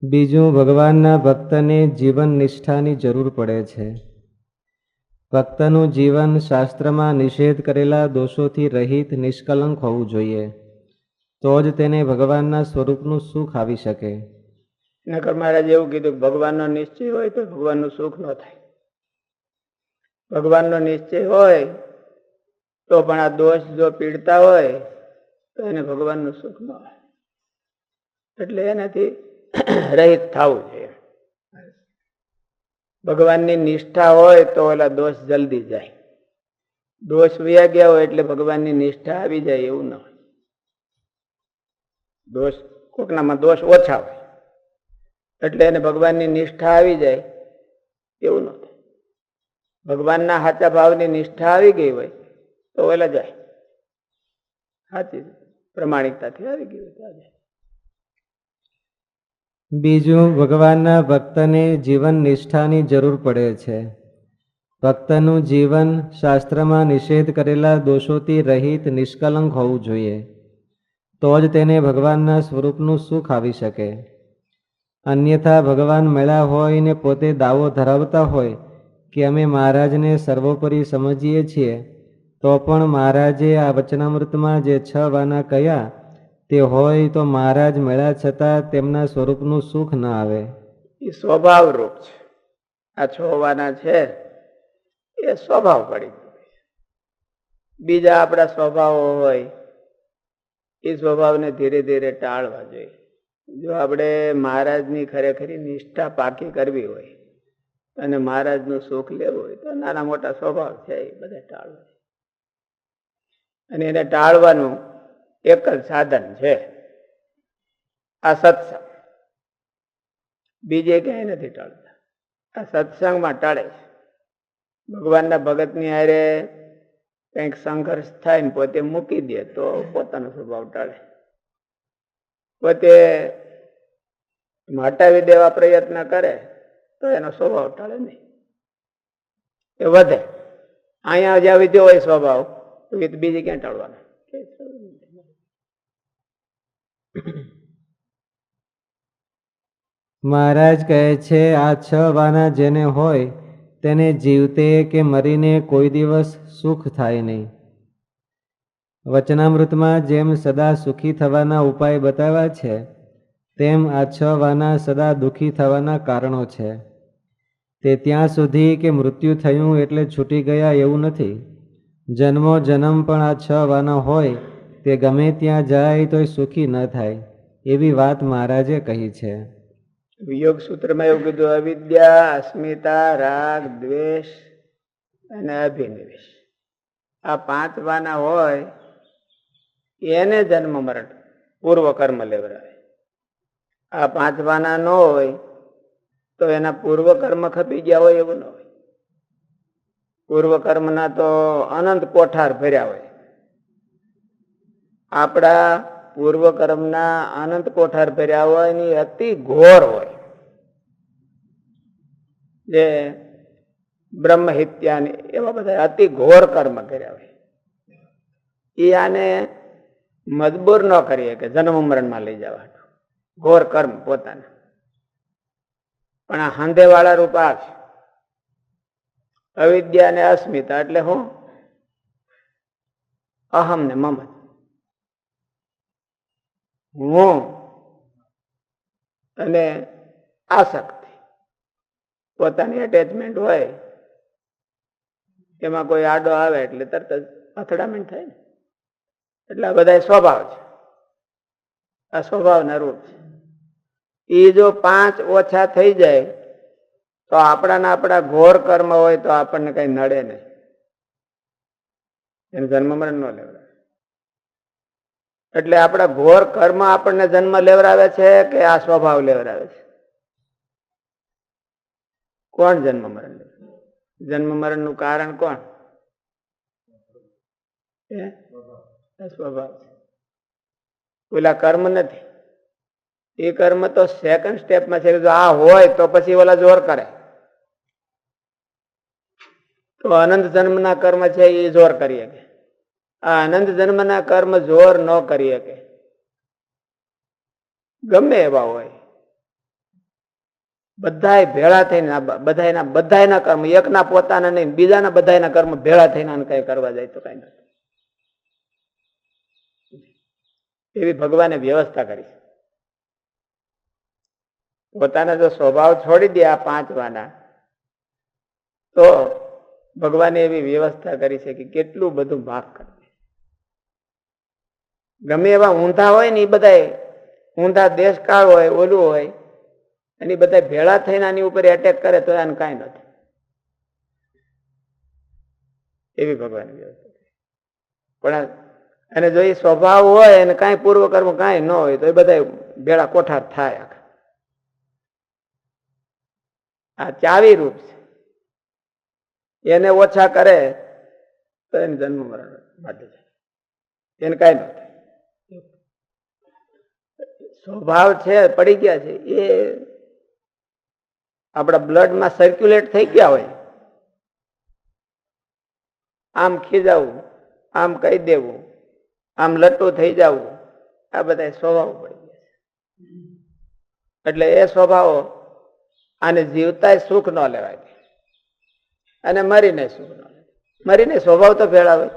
બીજું, ભગવાનના ભક્તને જીવન નિષ્ઠાની જરૂર પડે છે. ભક્તનું જીવન શાસ્ત્રમાં નિષેધ કરેલા દોષોથી રહિત નિષ્કલંક હોવું જોઈએ, તો જ તેને ભગવાનના સ્વરૂપનું સુખ આવી શકે. નકર મહારાજ એવું કીધું, ભગવાનનો નિશ્ચય હોય તો ભગવાનનું સુખ ન થાય. ભગવાનનો નિશ્ચય હોય તો પણ આ દોષ જો પીડતા હોય તો એને ભગવાનનું સુખ ન હોય. એટલે એનાથી રહિત થવું જોઈએ. ભગવાનની નિષ્ઠા હોય તો ઓલા દોષ જલ્દી જાય. દોષ વયા ગયા હોય એટલે ભગવાનની નિષ્ઠા આવી જાય એવું ન હોય. દોષ કોકનામાં દોષ ઓછા હોય એટલે એને ભગવાનની નિષ્ઠા આવી જાય એવું ન થાય. ભગવાનના સાચા ભાવની નિષ્ઠા આવી ગઈ હોય તો ઓલા જાય, સાચી પ્રમાણિકતાથી આવી ગઈ હોય તો જાય. બીજું, ભગવાનના ભક્તને જીવન નિષ્ઠાની જરૂર પડે છે. ભક્તનું જીવન શાસ્ત્રમાં નિષેધ કરેલા દોષોથી રહિત નિષ્કલંક હોવું જોઈએ, તો જ તેને ભગવાનના સ્વરૂપનું સુખ આવી શકે. અન્યથા ભગવાન મળ્યા હોય ને પોતે દાવો ધરાવતા હોય કે અમે મહારાજને સર્વોપરી સમજીએ છીએ, તો પણ મહારાજે આ વચનામૃતમાં જે 6 વાના કહ્યા તે હોય તો મહારાજ મળ્યા છતાં તેમના સ્વરૂપનું સુખ ન આવે. એ સ્વભાવ રૂપ છે. આ 6 વાના છે એ સ્વભાવ પડી ગયો. બીજા આપણા સ્વભાવો હોય એ સ્વભાવને ધીરે ધીરે ટાળવા જોઈએ. જો આપણે મહારાજની ખરેખરી નિષ્ઠા પાકી કરવી હોય અને મહારાજનું સુખ લેવું હોય તો નાના મોટા સ્વભાવ છે એ બધા ટાળવા. અને એને ટાળવાનું એક જ સાધન છે, આ સત્સંગ. બીજે ક્યાંય નથી ટાળતા, આ સત્સંગમાં ટાળે છે. ભગવાનના ભગતની હારે કંઈક સંઘર્ષ થાય ને પોતે મૂકી દે તો પોતાનો સ્વભાવ ટાળે. પોતે હટાવી દેવા પ્રયત્ન કરે તો એનો સ્વભાવ ટાળે નહીં, એ વધે. અહીંયા જ્યાં વિધ્યો હોય સ્વભાવ તો બીજે ક્યાં ટાળવાનો? મહારાજ કહે છે, આ 6 વાના જેને હોય તેને જીવતે કે મરીને કોઈ દિવસ સુખ થાય નહીં. વચનામૃતમાં જેમ સદા સુખી થવાના ઉપાય બતાવ્યા છે તેમ આ 6 વાના સદા દુઃખી થવાના કારણો છે. તે ત્યાં સુધી કે મૃત્યુ થયું એટલે છૂટી ગયા એવું નથી. જન્મો જન્મ પણ આ 6 વાના હોય તે ગમે ત્યાં જાય તોય સુખી ન થાય, એવી વાત મહારાજે કહી છે. યોગ સૂત્રમાં એવું કીધું, અવિદ્યા, અસ્મિતા, રાગ, દ્વેષ અને અભિનિવેશ, આ 5 વાના હોય એને જન્મ મરણ પૂર્વ કર્મ લેવડાવે. આ 5 વાના ન હોય તો એના પૂર્વ કર્મ ખપી ગયા હોય એવું ન હોય. પૂર્વ કર્મના તો અનંત કોઠાર ભર્યા હોય. આપણા પૂર્વ કર્મના અનંત કોઠાર ભર્યા હોય ને અતિ ઘોર હોય. જે બ્રહ્મ હત્યા એવા બધા અતિ ઘોર કર્મ કર્યા હોય એ આને મજબૂર ન કરીએ કે જન્મ મરણમાં લઈ જવા. ઘોર કર્મ પોતાના. પણ આ હાંધેવાળા રૂપ આ છે, અવિદ્યા અને અસ્મિતા. એટલે હું અહમ ને મમ, હું અને આસક્તિ, પોતાની એટેચમેન્ટ હોય એમાં કોઈ આડો આવે એટલે તરત જ અથડામણ થાય ને. એટલે આ બધા સ્વભાવ છે, આ સ્વભાવના રૂપ છે. એ જો 5 ઓછા થઈ જાય તો આપણા ઘોર કર્મ હોય તો આપણને કઈ નડે નહીં, એને જન્મ મરણ ન લેવડાવે. એટલે આપણા ઘોર કર્મ આપણને જન્મ લેવડાવે છે કે આ સ્વભાવ લેવડાવે છે? કોણ જન્મ મરણ લેવડાવે? જન્મ મરણ નું કારણ કોણ? સ્વભાવ છે. ઓલા કર્મ નથી. એ કર્મ તો સેકન્ડ સ્ટેપમાં છે. જો આ હોય તો પછી ઓલા જોર કરે. તો અનંત જન્મના કર્મ છે એ જોર કરી શકે. આ અનંત જન્મના કર્મ જોર ન કરી શકે. ગમે એવા હોય, બધાય ભેળા થઈને બધાયના કર્મ, એકના પોતાના નહીં, બીજાના બધાયના કર્મ ભેળા થઈને આને કઈ કરવા જાય તો કઈ નથી. એવી ભગવાને વ્યવસ્થા કરી. પોતાના જો સ્વભાવ છોડી દે આ પાંચવાના, તો ભગવાને એવી વ્યવસ્થા કરી છે કે કેટલું બધું માફ કરે. ગમે એવા ઊંધા હોય ને એ બધા ઊંધા દેશકાળ હોય, ઓલું હોય, અને એ બધા ભેળા થઈને આની ઉપર એટેક કરે તો આને કાંઈ નથી. એવી ભગવાન વ્યવસ્થા. પણ અને જો એ સ્વભાવ હોય અને કાંઈ પૂર્વ કર્મ કાંઈ ન હોય તો એ બધા ભેળા કોઠાર થાય. આ ચાવી રૂપ છે. એને ઓછા કરે તો એને જન્મ મરણ બાંધી જાય, એને કાંઈ ન થાય. સ્વભાવ છે પડી ગયા છે એ આપણા બ્લડમાં સર્ક્યુલેટ થઈ ગયા હોય. આમ ખીજાવું, આમ કહી દેવું, આમ લટ્ટુ થઈ જવું, આ બધા સ્વભાવ પડી ગયા છે. એટલે એ સ્વભાવો આને જીવતા સુખ ન લેવાય અને મરીને સુખ ન લેવાય. મરીને સ્વભાવ તો ભેળા હોય.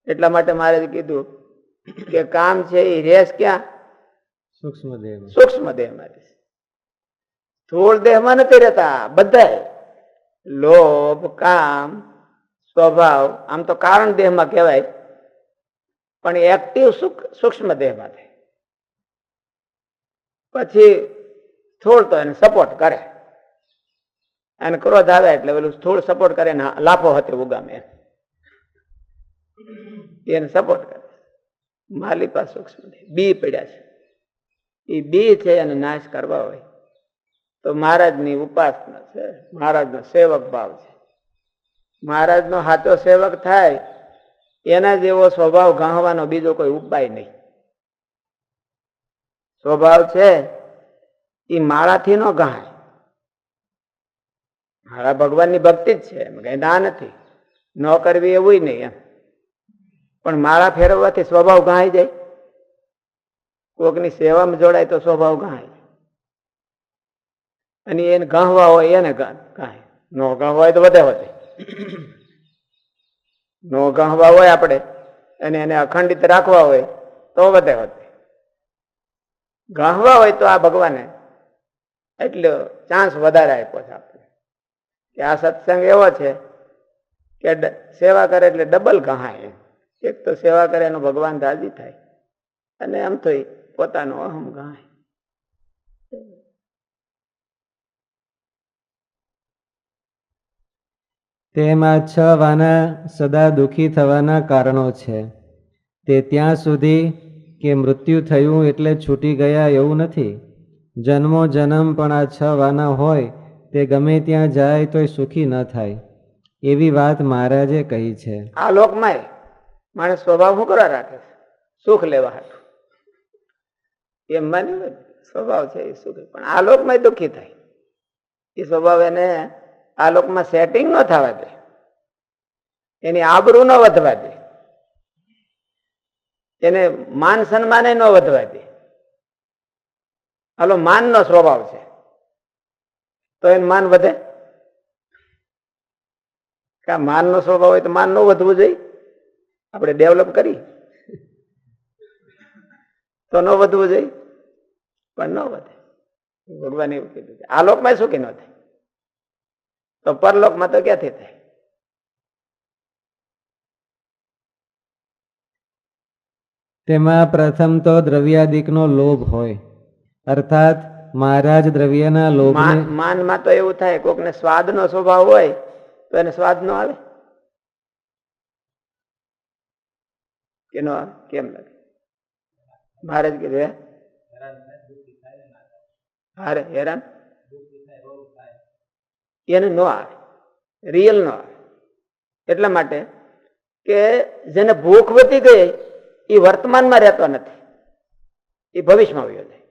એટલા માટે મારે કીધું કે કામ છે એ રેસ ક્યાં? સૂક્ષ્મ દેહ. સૂક્ષ્મ દેહમાં રહેશે. સ્થૂળ દેહમાં નથી રહેતા. બધા લોભ, કામ, સ્વભાવ આમ તો કારણ દેહમાં કહેવાય, પણ એક્ટિવ સૂક્ષ્મ દેહમાં થાય. પછી સ્થૂળ તો એને સપોર્ટ કરે, અને ક્રોધ આવે એટલે પેલું સ્થૂળ સપોર્ટ કરે ને લાફો હતી ઉગામે એને સપોર્ટ કરે. માલિપા સૂક્ષ્મ દેહ બી પડ્યા છે. એ બી છે એને નાશ કરવા હોય તો મહારાજની ઉપાસના છે, મહારાજનો સેવક ભાવ છે. મહારાજનો સાચો સેવક થાય એના જેવો સ્વભાવ ગાંહવાનો બીજો કોઈ ઉપાય નહીં. સ્વભાવ છે એ માળાથી ન ગાય. મારા ભગવાનની ભક્તિ જ છે, એમ કઈ ના નથી, ન કરવી એવું નહીં એમ. પણ માળા ફેરવવાથી સ્વભાવ ગાય જાય. કોકની સેવામાં જોડાય તો સ્વભાવ ગાય, અને એને ગાહવા હોય એને ગાય, નો ગાહવા હોય તો વધે વધે. નો ગાહવા હોય આપણે અને એને અખંડિત રાખવા હોય તો વધે વધે. ગાહવા હોય તો આ ભગવાને એટલો ચાન્સ વધારે આપ્યો છે આપણે કે આ સત્સંગ એવો છે કે સેવા કરે એટલે ડબલ ગહાય. એક તો સેવા કરે એનો ભગવાન રાજી થાય, અને આમ તો પોતાનો અહમ ગાય. તેમાં 6 વાના સદા દુઃખી થવાના કારણો છે. તે ત્યાં સુધી કે મૃત્યુ થયું એટલે છૂટી ગયા એવું નથી. જન્મો જન્મ પણ આ 6 વાના હોય તે ગમે ત્યાં જાય તોય સુખી ન થાય, એવી વાત મહારાજે કહી છે. આ લોકમાં માણસ સ્વભાવ શું કરવા રાખે છે? સુખ લેવા હાટું. એમ માની સ્વભાવ છે એ સુખ, પણ આ લોકમાં દુઃખી થાય. એ સ્વભાવ એને આ લોકમાં સેટિંગ ન થવા દે, એની આબરૂ ન વધવા દે, એને માન સન્માન ન વધવા દે. હાલો માનનો સ્વભાવ છે તો એને માન વધે? કે માનનો સ્વભાવ હોય તો માન ન વધવું જોઈએ. આપણે ડેવલપ કરી તો ન વધવું જોઈએ, પણ ન વધે. ભગવાન એવું કીધું છે આ લોકમાં સુખી ન થાય તો પરલોકમાં તો ક્યાંથી થાય? તેમાં પ્રથમ તો દ્રવ્યાદિકનો લોભ હોય, અર્થાત મહારાજ દ્રવ્યના લોભને માનમાં તો એવું થાય, કોકને સ્વાદનો સ્વભાવ હોય તો એને સ્વાદ ન આવે કે નો આવે? કેમ લાગે? મહારાજ કીધું હારે હેરાન એને ન આવે, રિયલ ન આવે. એટલા માટે કે જેને ભૂખ વધી ગઈ એ વર્તમાનમાં રહેતો નથી, એ ભવિષ્યમાં વયો જાય.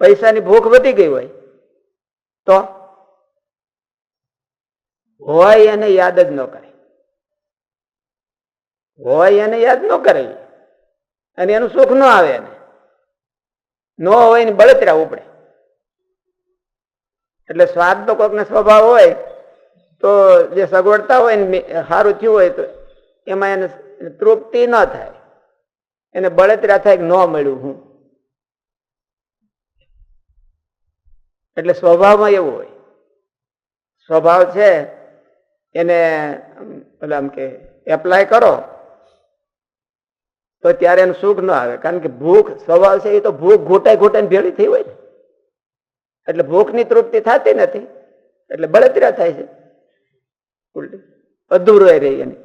પૈસાની ભૂખ વધી ગઈ હોય તો હોય એને યાદ જ ન કરે, હોય એને યાદ ન કરે, અને એનું સુખ ન આવે. એને ન હોય ને બળતરા ઉપડે. એટલે સ્વાદ તો કોઈકને સ્વભાવ હોય તો જે સગવડતા હોય ને સારું થયું હોય તો એમાં એને તૃપ્તિ ન થાય, એને બળતરા થાય કે ન મળ્યું હું. એટલે સ્વભાવમાં એવું હોય, સ્વભાવ છે એને પેલા આમ કે એપ્લાય કરો તો ત્યારે એનું સુખ ન આવે. કારણ કે ભૂખ સ્વભાવ છે એ તો ભૂખ ઘૂંટાઈ ઘૂંટાઈને ભેળી થઈ હોય ને, એટલે ભૂખની તૃપ્તિ થતી નથી, એટલે બળતરા થાય છે, ઉલટી અધૂરો રહી એની.